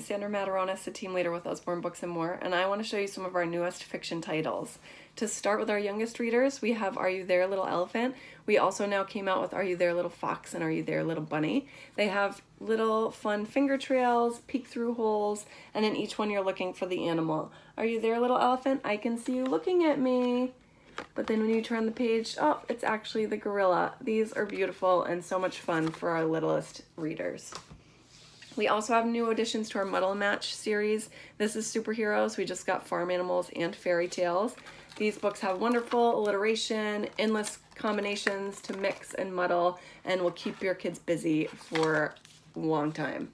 Sandra Mataronis, a team leader with Usborne Books and More, and I want to show you some of our newest fiction titles. To start with our youngest readers, we have Are You There, Little Elephant? We also now came out with Are You There, Little Fox and Are You There, Little Bunny? They have little fun finger trails, peek through holes, and in each one you're looking for the animal. Are you there, little elephant? I can see you looking at me. But then when you turn the page, oh, it's actually the gorilla. These are beautiful and so much fun for our littlest readers. We also have new additions to our Muddle Match series. This is superheroes. We just got farm animals and fairy tales. These books have wonderful alliteration, endless combinations to mix and muddle, and will keep your kids busy for a long time.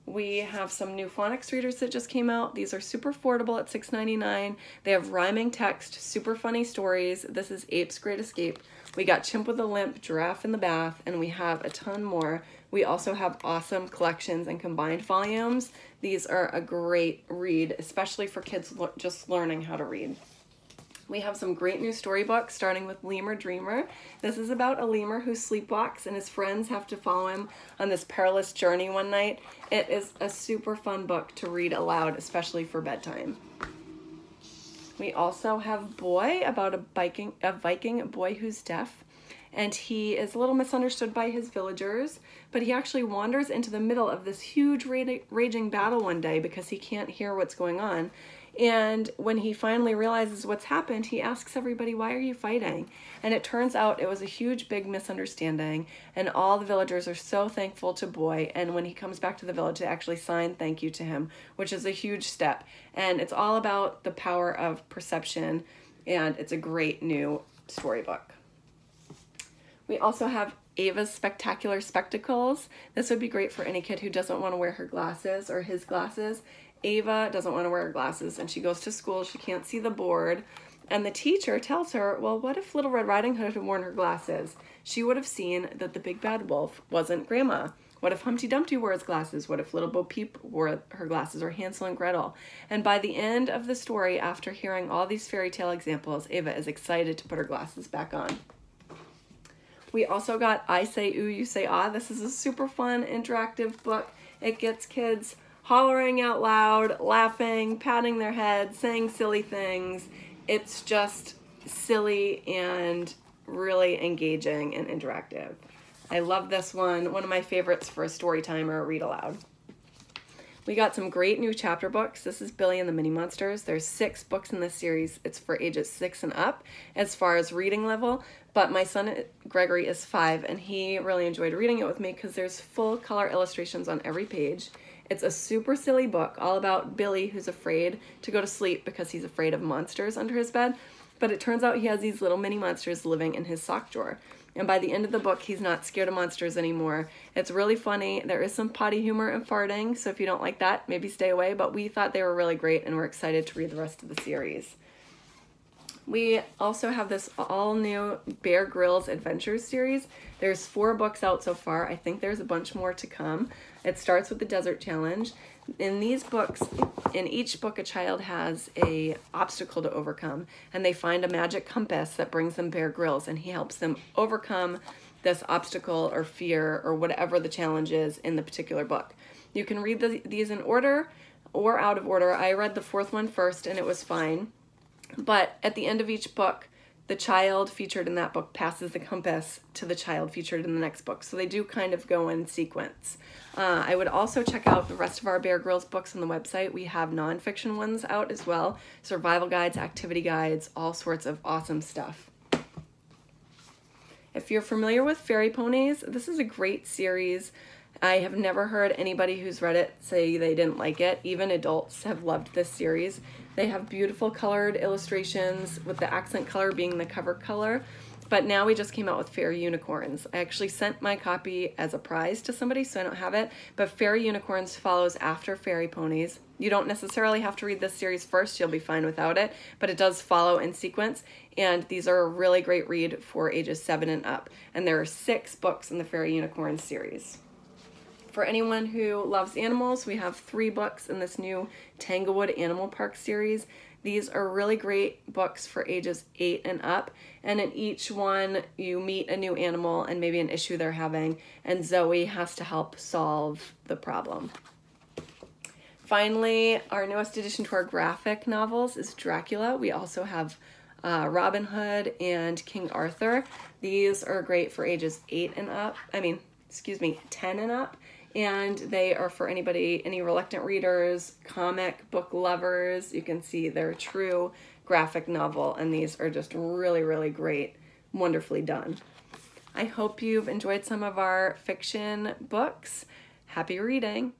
We have some new phonics readers that just came out. These are super affordable at $6.99. They have rhyming text, super funny stories. This is Ape's Great Escape. We got Chimp with a Limp, Giraffe in the Bath, and we have a ton more. We also have awesome collections and combined volumes. These are a great read, especially for kids just learning how to read. We have some great new storybooks, starting with Lemur Dreamer. This is about a lemur who sleepwalks and his friends have to follow him on this perilous journey one night. It is a super fun book to read aloud, especially for bedtime. We also have Boy, about a Viking boy who's deaf. And he is a little misunderstood by his villagers, but he actually wanders into the middle of this huge raging battle one day because he can't hear what's going on. And when he finally realizes what's happened, he asks everybody, why are you fighting? And it turns out it was a huge, big misunderstanding, and all the villagers are so thankful to Boy, and when he comes back to the village, they actually sign thank you to him, which is a huge step. And it's all about the power of perception, and it's a great new storybook. We also have Ava's Spectacular Spectacles. This would be great for any kid who doesn't want to wear her glasses or his glasses. Ava doesn't want to wear her glasses and she goes to school, she can't see the board, and the teacher tells her, well, what if Little Red Riding Hood had worn her glasses? She would have seen that the big bad wolf wasn't Grandma. What if Humpty Dumpty wore his glasses? What if Little Bo Peep wore her glasses, or Hansel and Gretel? And by the end of the story, after hearing all these fairy tale examples, Ava is excited to put her glasses back on. We also got I Say Ooh, You Say Ah. This is a super fun, interactive book. It gets kids hollering out loud, laughing, patting their heads, saying silly things. It's just silly and really engaging and interactive. I love this one. One of my favorites for a story time or a read aloud. We got some great new chapter books. This is Billy and the Mini Monsters. There's 6 books in this series. It's for ages 6 and up as far as reading level, but my son Gregory is 5 and he really enjoyed reading it with me because there's full color illustrations on every page. It's a super silly book all about Billy, who's afraid to go to sleep because he's afraid of monsters under his bed, but it turns out he has these little mini monsters living in his sock drawer. And by the end of the book, he's not scared of monsters anymore. It's really funny. There is some potty humor and farting, so if you don't like that, maybe stay away. But we thought they were really great, and we're excited to read the rest of the series. We also have this all-new Bear Grylls Adventures series. There's 4 books out so far. I think there's a bunch more to come. It starts with the Desert Challenge. In these books, in each book, a child has an obstacle to overcome, and they find a magic compass that brings them Bear Grylls, and he helps them overcome this obstacle or fear or whatever the challenge is in the particular book. You can read these in order or out of order. I read the 4th one first, and it was fine. But at the end of each book, the child featured in that book passes the compass to the child featured in the next book. So they do kind of go in sequence. I would also check out the rest of our Bear Grylls books on the website. We have nonfiction ones out as well. Survival guides, activity guides, all sorts of awesome stuff. If you're familiar with Fairy Ponies, this is a great series. I have never heard anybody who's read it say they didn't like it. Even adults have loved this series. They have beautiful colored illustrations with the accent color being the cover color. But now we just came out with Fairy Unicorns. I actually sent my copy as a prize to somebody, so I don't have it. But Fairy Unicorns follows after Fairy Ponies. You don't necessarily have to read this series first. You'll be fine without it. But it does follow in sequence. And these are a really great read for ages 7 and up. And there are 6 books in the Fairy Unicorns series. For anyone who loves animals, we have 3 books in this new Tanglewood Animal Park series. These are really great books for ages 8 and up, and in each one you meet a new animal and maybe an issue they're having, and Zoe has to help solve the problem. Finally, our newest addition to our graphic novels is Dracula. We also have Robin Hood and King Arthur. These are great for ages 10 and up. And they are for anybody, any reluctant readers, comic book lovers. You can see they're true graphic novel, and these are just really, really great, wonderfully done. I hope you've enjoyed some of our fiction books. Happy reading.